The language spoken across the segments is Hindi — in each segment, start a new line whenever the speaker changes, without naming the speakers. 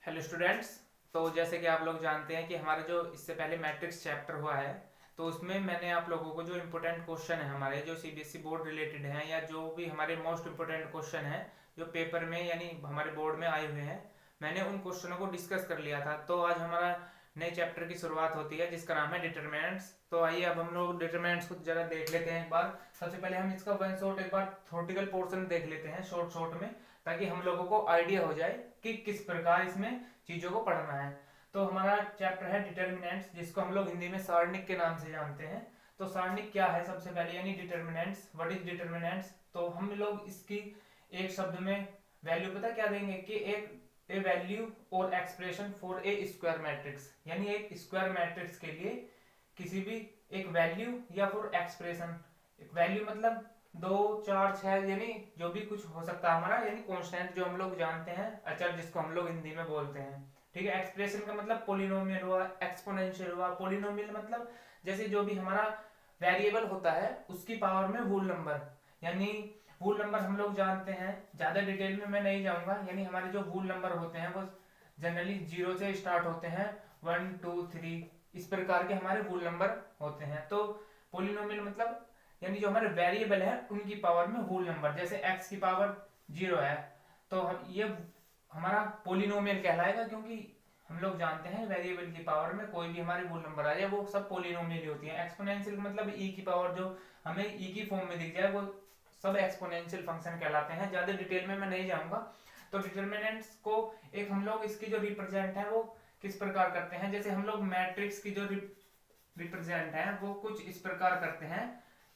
Hello students. तो जैसे कि आप लोग जानते हैं कि हमारा जो इससे पहले मैट्रिक्स चैप्टर हुआ है, तो उसमें मैंने आप लोगों को जो इम्पोर्टेंट क्वेश्चन है हमारे जो सीबीएसई बोर्ड रिलेटेड हैं या जो भी हमारे मोस्ट इम्पोर्टेंट क्वेश्चन हैं जो पेपर में यानी हमारे बोर्ड में आए हुए हैं, मैंने उन क्वेश्चनों को डिस्कस कर लिया था। तो आज हमारा नए चैप्टर की शुरुआत होती है जिसका नाम है डिटरमिनेंट्स। तो आइए अब हम लोग डिटरमिनेंट्स को जरा देख लेते हैं एक बार। सबसे पहले हम इसका वन शॉट एक बार थ्योरेटिकल पोर्शन देख लेते हैं शॉर्ट शॉर्ट में, ताकि हम लोगों को आइडिया हो जाए कि किस प्रकार इसमें चीजों को पढ़ना है। तो हमारा चैप्टर है डिटर्मिनेंट्स, जिसको हम लोग हिंदी में सारणिक के नाम से जानते हैं। तो सारणिक क्या है सबसे पहले, यानी डिटर्मिनेंट्स, व्हाट इज डिटर्मिनेंट्स। तो हम लोग इसकी एक शब्द में वैल्यू पता क्या देंगे कि एक ए वैल्यू और expression for a square matrix, यानी एक स्क्वायर मैट्रिक्स के लिए किसी भी एक वैल्यू या फिर एक्सप्रेशन। एक वैल्यू मतलब 2 4 6, यानी जो भी कुछ हो सकता है हमारा, यानी कांस्टेंट जो हम लोग जानते हैं, अचर जिसको हम लोग हिंदी में बोलते हैं। ठीक है। एक्सप्रेशन का मतलब पोलिनोमियल हुआ, एक्सपोनेंशियल हुआ। पोलिनोमियल मतलब जैसे जो भी हमारा वेरिएबल होता है उसकी पावर में होल नंबर, यानी होल नंबर हम लोग जानते हैं, ज्यादा डिटेल में मैं नहीं जाऊंगा। यानी हमारे जो होल नंबर होते हैं वो जनरली 0 से स्टार्ट होते हैं, 1 2 3 इस प्रकार के हमारे होल नंबर होते हैं। तो पोलिनोमियल मतलब यानी जो हमारे वेरिएबल है उनकी पावर में होल नंबर, जैसे x की पावर 0 है तो हम ये हमारा पोलिनोमियल कहलाएगा, क्योंकि हम लोग जानते हैं वेरिएबल की पावर में कोई भी हमारे होल नंबर आ जाए वो सब पोलिनोमियल ही होती है। एक्सपोनेंशियल मतलब e की पावर जो हमें e की फॉर्म में दिख जाए वो सब एक्सपोनेंशियल फंक्शन कहलाते हैं। ज्यादा डिटेल में मैं नहीं जाऊंगा। तो डिटरमिनेंट्स को एक हम लोग इसकी जो रिप्रेजेंट है वो किस प्रकार करते हैं, जैसे हम लोग मैट्रिक्स की जो रिप्रेजेंट है वो कुछ इस प्रकार करते हैं,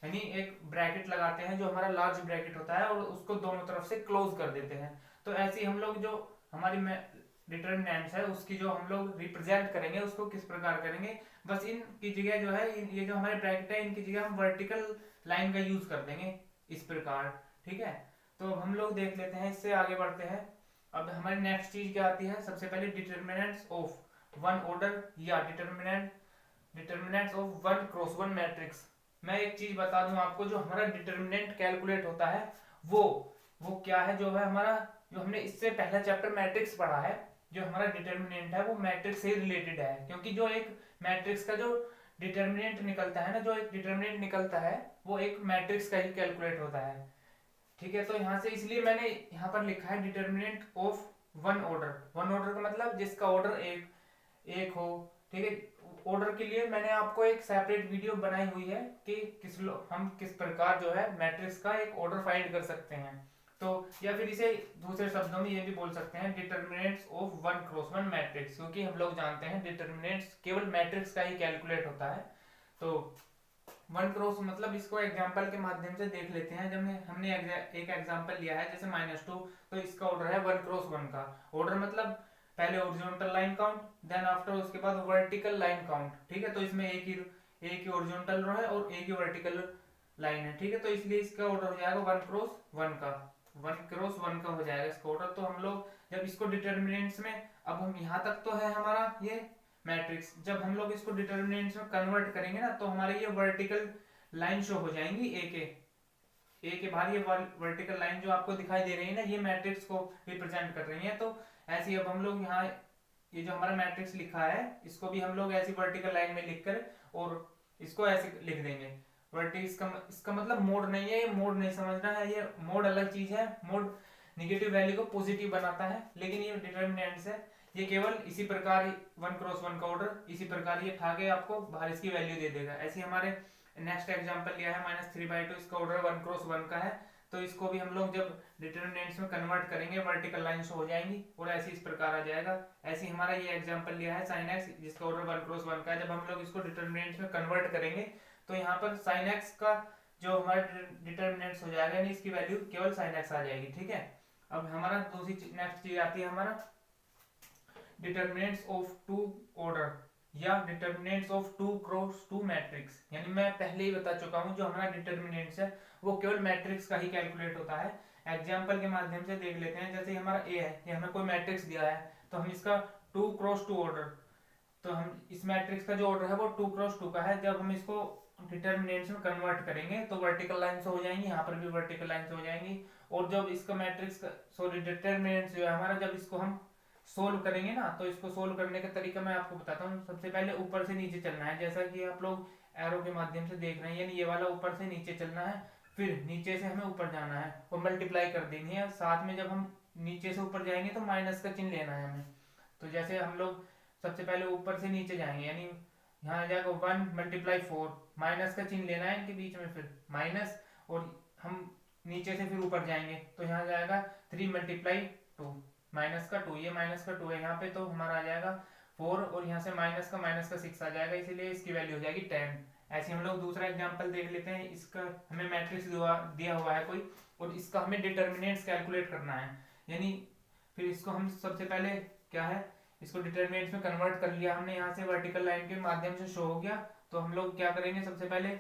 यानी एक ब्रैकेट लगाते हैं जो हमारा लार्ज ब्रैकेट होता है और उसको दोनों तरफ से क्लोज कर देते हैं। तो ऐसे ही हम लोग जो हमारी डिटर्मिनेंट्स है उसकी जो हम लोग रिप्रेजेंट करेंगे उसको किस प्रकार करेंगे, बस इनकी जगह जो है ये जो हमारे ब्रैकेट है इनकी जगह हम वर्टिकल लाइन का यूज कर देंगे इस प्रकार। ठीक है। तो हम लोग देख लेते हैं, इससे आगे बढ़ते हैं। अब हमारी नेक्स्ट चीज क्या आती है, सबसे पहले डिटर्मिनेंट्स ऑफ वन ऑर्डर या determinants of one cross one matrix. मैं एक चीज बता दूं आपको, जो हमारा डिटर्मिनेंट कैलकुलेट होता है वो वो क्या है, जो है हमारा जो हमने इससे पहला चैप्टर मैट्रिक्स पढ़ा है, जो हमारा डिटर्मिनेंट है वो मैट्रिक्स से रिलेटेड है। क्योंकि जो एक मैट्रिक्स का जो डिटर्मिनेंट निकलता है ना, जो एक डिटर्मिनेंट निकलता है वो एक मैट्रिक्स का ही कैलकुलेट होता है। ठीक है। तो यहाँ से इसलिए मैंने यहाँ पर लिखा है determinant of one order. One order का मतलब जिसका ऑर्डर एक एक हो। ठीक है। ऑर्डर के लिए मैंने आपको एक सेपरेट वीडियो बनाई हुई है कि हम किस प्रकार जो है मैट्रिक्स का एक ऑर्डर फाइंड कर सकते हैं। तो या फिर इसे दूसरे शब्दों में ये भी बोल सकते हैं determinants of one cross one matrix, क्योंकि हम लोग जानते हैं डिटर्मिनेंट्स केवल मैट्रिक्स का ही कैलकुलेट होता है। तो वन क्रॉस मतलब इसको एग्जांपल के माध्यम से देख लेते हैं। जब हमने एक एग्जांपल लिया है जैसे -2, तो इसका ऑर्डर है 1 क्रॉस 1 का। ऑर्डर मतलब पहले horizontal line count, then after उसके बाद वर्टिकल लाइन काउंट। ठीक है। तो इसमें एक ही ओरिजेंटल रो है और एक ही वर्टिकल लाइन है। ठीक है। तो इसलिए इसका ऑर्डर हो जाएगा 1 क्रॉस 1 का। 1 क्रॉस 1 का हो जाएगा इसका ऑर्डर। तो हम लोग जब इसको डिटर्मिनेंट्स में, अब हम यहाँ तक तो है हमारा ये मैट्रिक्स, जब हम लोग इसको डिटर्मिनेंट्स में कन्वर्ट करेंगे ना तो हमारी ये वर्टिकल लाइन शो हो जाएंगी। ए के बाहर ये वर्टिकल लाइन जो आपको दिखाई दे रही है ना, ये मैट्रिक्स को रिप्रेजेंट कर रही है। तो ऐसे ही अब हम लोग यहाँ ये जो हमारा मैट्रिक्स लिखा है इसको भी हम लोग ऐसी वर्टिकल लाइन में लिख कर और इसको ऐसे लिख देंगे। वर्टिक्स इसका मतलब मोड नहीं है, ये मोड नहीं समझना है, ये मोड अलग चीज है। मोड निगेटिव वैल्यू को पॉजिटिव बनाता है, लेकिन ये डिटर्मिनेंट्स है, ये केवल इसी प्रकार 1 क्रॉस 1 का ऑर्डर इसी प्रकार ये ठा के आपको बाहर इसकी वैल्यू दे देगा। ऐसे हमारे नेक्स्ट एग्जांपल लिया है -3/2, इसका ऑर्डर 1 क्रॉस 1 का है। तो इसको भी हम लोग जब डिटर्मिनेंट्स में कन्वर्ट करेंगे वर्टिकल लाइन शो हो जाएंगी और ऐसे इस प्रकार आ जाएगा। ऐसे हमारा ये एग्जांपल लिया है sin x, जिसका ऑर्डर 1 क्रॉस 1 का है। जब हम लोग इसको डिटर्मिनेंट्स में कन्वर्ट करेंगे तो यहाँ पर sin x का जो हमारा डिटर्मिनेंट्स हो जाएगा, यानी इसकी वैल्यू केवल sin x आ जाएगी। ठीक है। अब हमारा दूसरी नेक्स्ट चीज आती है हमारा डिटर्मिनेंट्स ऑफ टू ऑर्डर या डिटर्मिनेंट्स ऑफ 2 क्रॉस 2 मैट्रिक्स। यानी मैं पहले ही बता चुका हूं जो हमारा डिटर्मिनेंट्स है वो केवल मैट्रिक्स का ही कैलकुलेट होता है। एग्जांपल के माध्यम से देख लेते हैं। जैसे हमारा ए है, ये हमें कोई मैट्रिक्स दिया है तो हम इसका 2 क्रॉस 2 ऑर्डर, तो हम इस मैट्रिक्स का जो ऑर्डर है वो 2 क्रॉस 2 का है। जब हम इसको डिटर्मिनेंट्स में कन्वर्ट करेंगे तो वर्टिकल लाइन से हो जाएंगी, यहाँ पर भी वर्टिकल लाइन से हो जाएंगी। और जब इसका मैट्रिक्स सॉरी डिटर्मिनेंट्स जो है हमारा, जब इसको हम सोल्व करेंगे ना, तो इसको सोल्व करने का तरीका मैं आपको बताता हूँ। सबसे पहले ऊपर से नीचे चलना है, जैसा कि आप लोग एरो के माध्यम से देख रहे हैं, यानी ये वाला ऊपर से नीचे चलना है, फिर नीचे से हमें ऊपर जाना है और मल्टीप्लाई कर देनी है। साथ में जब हम नीचे से ऊपर जाएंगे तो माइनस का चिन्ह लेना है हमें। तो जैसे हम लोग सबसे पहले ऊपर से नीचे जाएंगे, यानी यहाँ आ जाएगा 1 × 4, माइनस का चिन्ह लेना है इनके बीच में, फिर माइनस, और हम नीचे से फिर ऊपर जाएंगे तो यहाँ जाएगा 3 × 2, माइनस का 2, ये माइनस का 2 है यहाँ पे, तो हमारा आ जाएगा 4, और यहाँ से माइनस का 6 आ जाएगा, इसीलिए इसकी वैल्यू हो जाएगी 10। ऐसे हम लोग दूसरा एग्जांपल देख लेते हैं। इसका हमें मैट्रिक्स दिया हुआ है कोई, और इसका हमें डिटर्मिनेंट्स कैलकुलेट करना है, यानी फिर इसको हम सबसे पहले क्या है, इसको डिटर्मिनेंट्स में कन्वर्ट कर लिया हमने, यहाँ से वर्टिकल लाइन के माध्यम से शो हो गया। तो हम लोग क्या करेंगे, सबसे पहले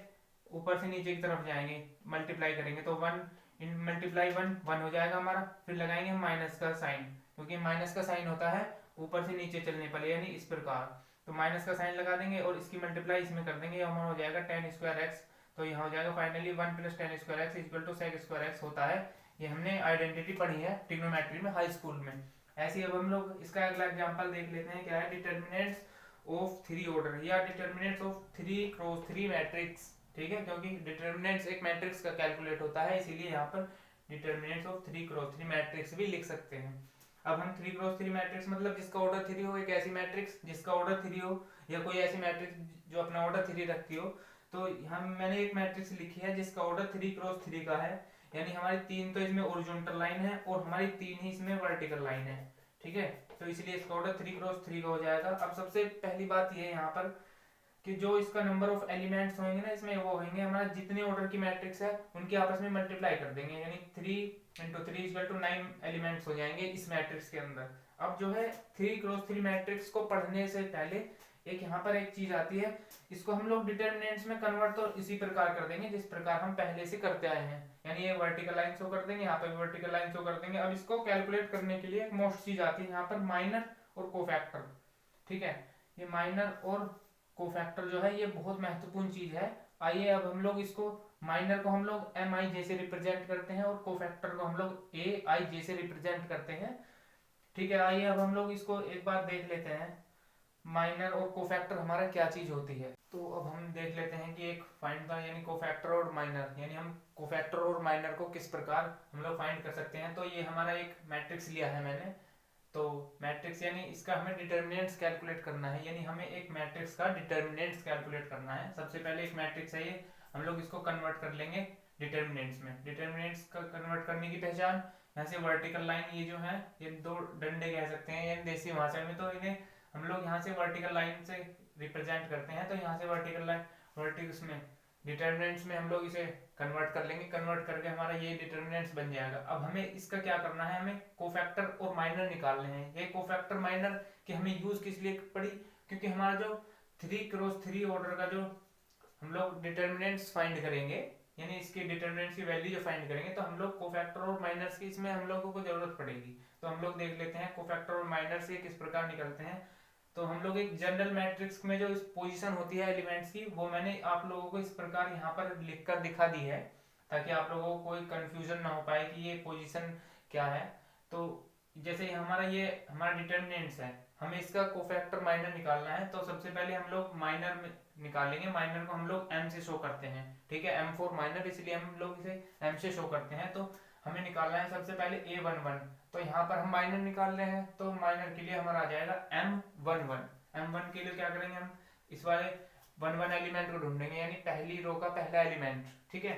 ऊपर से नीचे की तरफ जाएंगे, मल्टीप्लाई करेंगे, तो 1 × 1 हो जाएगा हमारा। फिर लगाएंगे हम माइनस का साइन, क्योंकि माइनस का साइन होता है ऊपर से नीचे चलने पर, यानी इस प्रकार। तो माइनस का साइन लगा देंगे और इसकी मल्टीप्लाई इसमें कर देंगे, हमारा हो जाएगा 10^2x। तो यहाँ हो जाएगा फाइनली 1 + 10^2x = sec² होता है। ये हमने आइडेंटिटी पढ़ी है ट्रिग्नोमेट्री में, हाई स्कूल में। ऐसे ही अब हम लोग इसका अगला एग्जांपल देख लेते हैं, क्या है, डिटर्मिनेंट्स ऑफ 3 ऑर्डर या डिटर्मिनेंट्स ऑफ 3×3 मैट्रिक्स। ठीक है, क्योंकि डिटर्मिनेंट्स एक मैट्रिक्स का कैलकुलेट होता है, इसीलिए यहाँ पर डिटर्मिनेंट्स ऑफ 3×3 मैट्रिक्स भी लिख सकते हैं। अब हम 3×3 मैट्रिक्स मतलब जिसका ऑर्डर 3 हो, एक ऐसी मैट्रिक्स जिसका ऑर्डर 3 हो, या कोई ऐसी मैट्रिक्स जो अपना ऑर्डर 3 रखती हो। तो हम मैंने एक मैट्रिक्स लिखी है जिसका ऑर्डर 3×3 का है, यानी हमारी 3 तो इसमें ओरिजेंटल लाइन है और हमारी 3 ही इसमें वर्टिकल लाइन है। ठीक है, तो इसलिए इसका ऑर्डर 3×3 का हो जाएगा। अब सबसे पहली बात ये है यहाँ पर कि जो इसका नंबर ऑफ एलिमेंट्स होंगे ना इसमें, वो होंगे हमारा जितने ऑर्डर की मैट्रिक्स है उनके आपस में मल्टीप्लाई कर देंगे, यानी 3 × 3 = 9 एलिमेंट्स हो जाएंगे इस मैट्रिक्स के अंदर। अब जो है 3×3 मैट्रिक्स को पढ़ने से पहले एक यहाँ पर एक चीज आती है, इसको हम लोग डिटर्मिनेंट्स में कन्वर्ट तो इसी प्रकार कर देंगे जिस प्रकार हम पहले से करते आए हैं, यानी ये वर्टिकल लाइन शो कर देंगे, यहाँ पर वर्टिकल लाइन शो कर देंगे। अब इसको कैलकुलेट करने के लिए एक मोस्ट चीज आती है यहाँ पर, माइनर और कोफैक्टर। ठीक है, ये माइनर और कोफैक्टर जो है ये बहुत महत्वपूर्ण चीज है। आइए अब हम लोग इसको, माइनर को हम लोग MIJ से रिप्रेजेंट करते हैं और कोफैक्टर को हम लोग AIJ से रिप्रेजेंट करते हैं। ठीक है, आइए अब हम लोग इसको एक बार देख लेते हैं, माइनर और कोफैक्टर हमारा क्या चीज होती है। तो अब हम देख लेते हैं कि एक फाइंड द, यानी कोफैक्टर और माइनर, यानी हम कोफैक्टर और माइनर को किस प्रकार हम लोग फाइंड कर सकते हैं। तो ये हमारा एक मैट्रिक्स लिया है मैंने, तो मैट्रिक्स यानी इसका हमें डिटर्मिनेंट्स कैलकुलेट करना है, यानी हमें एक मैट्रिक्स का डिटर्मिनेंट्स कैलकुलेट करना है। सबसे पहले एक मैट्रिक्स है ये, हम लोग इसको कन्वर्ट कर लेंगे डिटर्मिनेंट्स में। डिटर्मिनेंट्स का कन्वर्ट करने की पहचान, यहाँ से वर्टिकल लाइन ये जो है, ये 2 डंडे कह सकते हैं, यानी देसी भाषा में तो इन्हें हम लोग यहाँ से वर्टिकल लाइन से रिप्रेजेंट करते हैं। तो यहाँ से वर्टिकल लाइन, वर्टिकल में डिटर्मिनेंट्स में हम लोग इसे कन्वर्ट कर लेंगे, कन्वर्ट करके हमारा ये डिटर्मिनेंट्स बन जाएगा। अब हमें इसका क्या करना है, हमें कोफैक्टर और माइनर निकालने हैं। ये कोफैक्टर माइनर की हमें यूज किस लिए पड़ी, क्योंकि हमारा जो 3×3 ऑर्डर का जो हम लोग डिटर्मिनेंट्स फाइंड करेंगे, यानी इसके डिटर्मिनेंट्स की वैल्यू जो फाइंड करेंगे, तो हम लोग कोफैक्टर और माइनर्स की इसमें हम लोगों को जरूरत पड़ेगी। तो हम लोग देख लेते हैं कोफैक्टर और माइनर से किस प्रकार निकलते हैं। तो हम लोग एक जनरल मैट्रिक्स में जो इस पोजीशन होती है एलिमेंट्स की, वो मैंने आप लोगों को इस प्रकार यहाँ पर लिखकर दिखा दी है, ताकि आप लोगों को कोई कंफ्यूजन ना हो पाए कि ये पोजीशन क्या है। तो जैसे ये हमारा डिटर्मिनेंट्स है, हमें इसका कोफैक्टर माइनर निकालना है। तो सबसे पहले हम लोग माइनर में निकालेंगे, माइनर को हम लोग M से शो करते हैं। ठीक है, M4 माइनर, इसलिए हम लोग इसे M से शो करते हैं। तो हमें निकालना है सबसे पहले A11, तो यहाँ पर हम माइनर निकाल रहे हैं, तो माइनर के लिए हमारा आ जाएगा M11। M1 के लिए क्या करेंगे, हम इस वाले 1 एलिमेंट को ढूंढेंगे, यानी पहली रो का पहला एलिमेंट। ठीक है,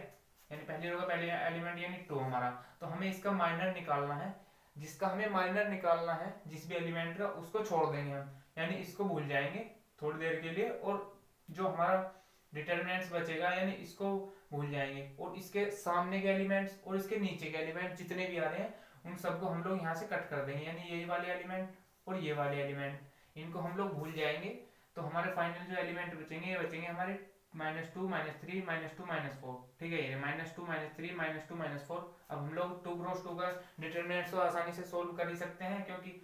यानी पहली रो का पहला एलिमेंट यानी 2 हमारा। तो हमें इसका माइनर निकालना है, जिसका हमें माइनर निकालना है जिस भी एलिमेंट का, उसको छोड़ देंगे हम, यानी इसको भूल जाएंगे थोड़ी देर के लिए, और जो हमारा डिटर्मिनेंट्स बचेगा यानी इसको भूल जाएंगे, और इसके सामने के एलिमेंट्स और इसके नीचे के एलिमेंट जितने भी आ रहे हैं उन सबको हम लोग यहाँ से कट कर देंगे, यानी ये वाले एलिमेंट और ये वाले एलिमेंट, इनको हम लोग भूल जाएंगे। तो हमारे फाइनल जो एलिमेंट बचेंगे, ये बचेंगे हमारे -2 -3 -2 -4। ठीक है, ये -2 -3 -2 -4। अब हम लोग 2×2 का डिटर्मिनेंट्स तो आसानी से सोल्व कर ही सकते हैं, क्योंकि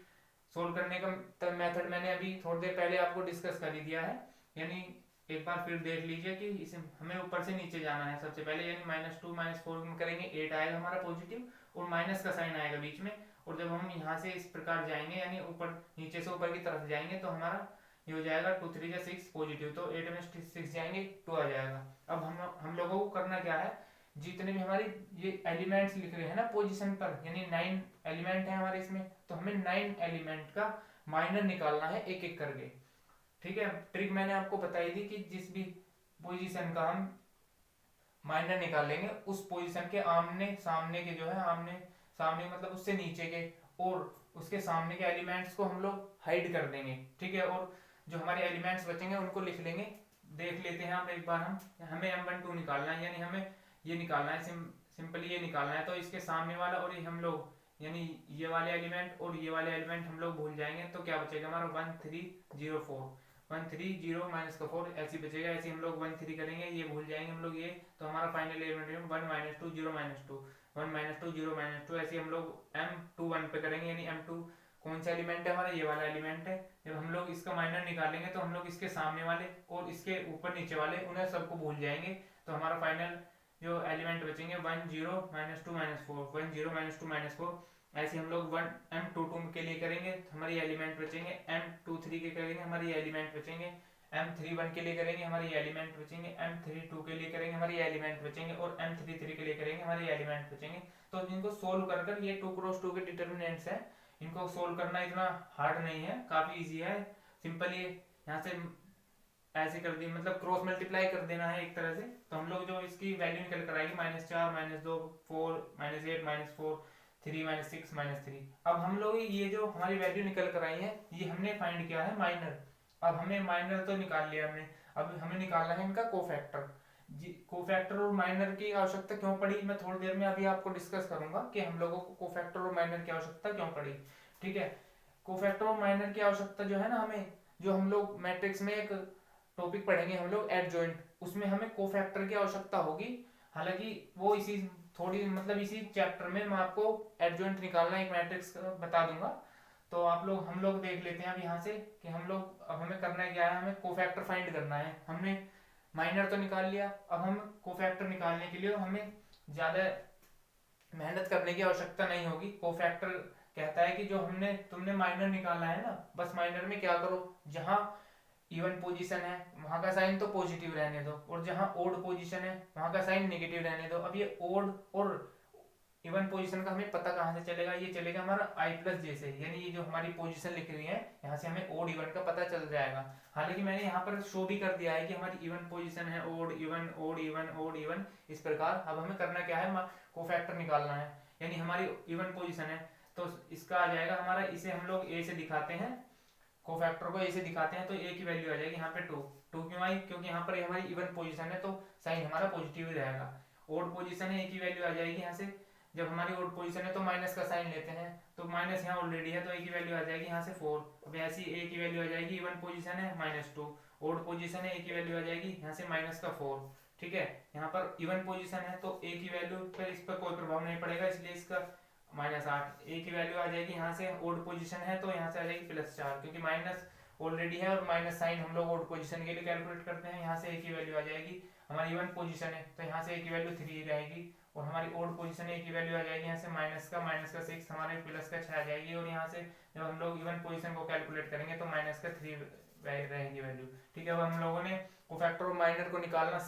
सोल्व करने का मेथड मैंने अभी थोड़ी देर पहले आपको डिस्कस कर ही दिया है। यानी एक बार फिर देख लीजिए कि इसे हमें ऊपर से नीचे जाना है सबसे पहले, यानी -2 -4 में करेंगे 8 आएगा हमारा पॉजिटिव, और माइनस का साइन आएगा बीच में, और जब हम यहाँ से इस प्रकार जाएंगे यानी ऊपर नीचे से ऊपर की तरफ जाएंगे तो हमारा ये हो जाएगा 2 3 जा 6 पॉजिटिव, तो 8 में 6 जाएंगे 2 आ जाएगा। अब हम लोगों को करना क्या है, जितने भी हमारी ये एलिमेंट्स लिख रहे हैं ना पोजीशन पर, यानी 9 एलिमेंट है हमारे इसमें, तो हमें 9 एलिमेंट का माइनर निकालना है एक एक करके। ठीक है, ट्रिक मैंने आपको बताई थी कि जिस भी पोजीशन का हम माइनर निकालेंगे उस पोजीशन के आमने सामने के जो है, आमने सामने मतलब उससे नीचे के और उसके सामने के एलिमेंट्स को हम लोग हाइड कर देंगे। ठीक है, और जो हमारे एलिमेंट्स बचेंगे उनको लिख लेंगे। देख लेते हैं आप एक बार, हमें M12 निकालना है, यानी हमें ये निकालना है, सिंपली ये निकालना है। तो इसके सामने वाला और ये हम लोग यानी ये वाले एलिमेंट और ये वाले एलिमेंट हम लोग भूल जाएंगे, तो क्या बचेगा हमारा 1304, 130 माइनस का 4 ऐसे बचेगा। ऐसे हम लोग 13 करेंगे, ये भूल जाएंगे हम लोग ये, तो हमारा final element 1 minus 2 0 minus 2, 1 minus 2 0 minus 2। ऐसे हम लोग M21 पे करेंगे, यानी M2 कौन सा एलिमेंट है हमारा, ये वाला एलिमेंट है। जब हम लोग इसका माइनर निकालेंगे तो हम लोग इसके सामने वाले और इसके ऊपर नीचे वाले उन्हें सबको भूल जाएंगे, तो हमारा फाइनल जो एलिमेंट बचेंगे 1 0 माइनस 2 माइनस 4, 1 0 माइनस 2 माइनस 4। ऐसे हम लोग M22 के लिए करेंगे, हमारे एलिमेंट बचेंगे। M23 के करेंगे, हमारे एलिमेंट बचेंगे। M31 के लिए करेंगे, हमारे एलिमेंट बचेंगे। M32 के लिए करेंगे, हमारे एलिमेंट बचेंगे। और M33 के लिए करेंगे, हमारे एलिमेंट बचेंगे। तो इनको सोल्व कर कर, ये 2 क्रॉस 2 के डिटर्मिनेंट्स है, इनको सोल्व करना इतना हार्ड नहीं है, काफी इजी है। सिंपल ये यहाँ से ऐसे कर दी, मतलब क्रॉस मल्टीप्लाई कर देना है एक तरह से। तो हम लोग जो इसकी वैल्यू निकल कर आएगी -4 -2 4 -8 -4 3 -6 -3। अब हम लोग ये जो हमारी वैल्यू निकल कर आई है ये हमने फाइंड किया है माइनर। अब हमें माइनर तो निकाल लिया हमने, अब हमें निकालना है इनका कोफैक्टर। कोफैक्टर और माइनर की आवश्यकता क्यों पड़ी, मैं थोड़ी देर में अभी आपको डिस्कस करूंगा कि हम लोगों को कोफैक्टर और माइनर की आवश्यकता क्यों पड़ी। ठीक है, कोफैक्टर और माइनर की आवश्यकता जो है ना, हमें जो हम लोग मैट्रिक्स में एक टॉपिक पढ़ेंगे हम लोग एडजॉइंट, उसमें हमें कोफैक्टर की आवश्यकता होगी। हालांकि वो इसी थोड़ी मतलब इसी चैप्टर में मैं आपको एडजॉइंट निकालना एक मैट्रिक्स बता दूंगा। तो आप लोग हम लोग देख लेते हैं अब यहाँ से कि हम लोग अब हमें करना क्या है, हमें कोफैक्टर फाइंड करना है। हमने माइनर तो निकाल लिया, अब हम कोफैक्टर निकालने के लिए हमें ज्यादा मेहनत करने की आवश्यकता नहीं होगी। कोफैक्टर कहता है कि जो हमने तुमने माइनर निकालना है ना, बस माइनर में क्या करो, जहां इवन पोजीशन है वहां का साइन तो पॉजिटिव रहने दो, और जहां ओड पोजीशन है वहां का साइन नेगेटिव रहने दो। अब ये ओड और इवन पोजीशन का हमें पता कहां से चलेगा, ये चलेगा हमारा i प्लस जे से, यानी ये जो हमारी पोजीशन लिख रही है यहाँ से हमें ओड इवन का पता चल जाएगा। हालांकि मैंने यहाँ पर शो भी कर दिया है कि हमारी इवन पोजीशन है, odd even odd even odd even, इस प्रकार। अब हमें करना क्या है, कोफैक्टर निकालना है, यानी हमारी इवन पोजीशन है तो इसका आ जाएगा हमारा, इसे हम लोग ए से दिखाते हैं, कोफैक्टर को ए से दिखाते हैं, तो ए की वैल्यू आ जाएगी यहाँ पे 2। 2 क्यों आई, क्योंकि यहाँ पर हमारी इवन पोजीशन है तो साइन हमारा पॉजिटिव ही रहेगा। ओड पोजीशन है, ए की वैल्यू आ जाएगी यहाँ से, जब हमारी ओड पोजीशन है तो माइनस का साइन लेते हैं, तो माइनस यहाँ ऑलरेडी है तो ए की वैल्यू आ जाएगी यहाँ से 4। अब ऐसी ए की वैल्यू आ जाएगी, इवन पोजीशन है -2, ओड पोजीशन है, ए की वैल्यू आ जाएगी यहाँ से -4। ठीक है, यहाँ पर इवन पोजीशन है तो ए की वैल्यू पर इस पर कोई प्रभाव नहीं पड़ेगा, इसलिए इसका -8। ए की वैल्यू आ जाएगी यहाँ से, ओड पोजीशन है तो यहाँ से आ जाएगी +4, क्योंकि माइनस ऑलरेडी है और माइनस साइन हम लोग ओड पोजीशन के लिए कैलकुलेट करते हैं। यहाँ से ए की वैल्यू आ जाएगी, हमारी इवन पोजीशन है तो यहाँ से ए की वैल्यू 3 रहेगी, और हमारी ओड पोजीशन है, ए की वैल्यू आ जाएगी यहाँ से -6 हमारे +6 आ जाएगी, और यहाँ से जब हम लोग इवन पोजीशन को कैलकुलेट करेंगे तो -3 रहेगी वैल्यू। ठीक है, अब हम लोगों ने कोफैक्टर और माइनर को निकालना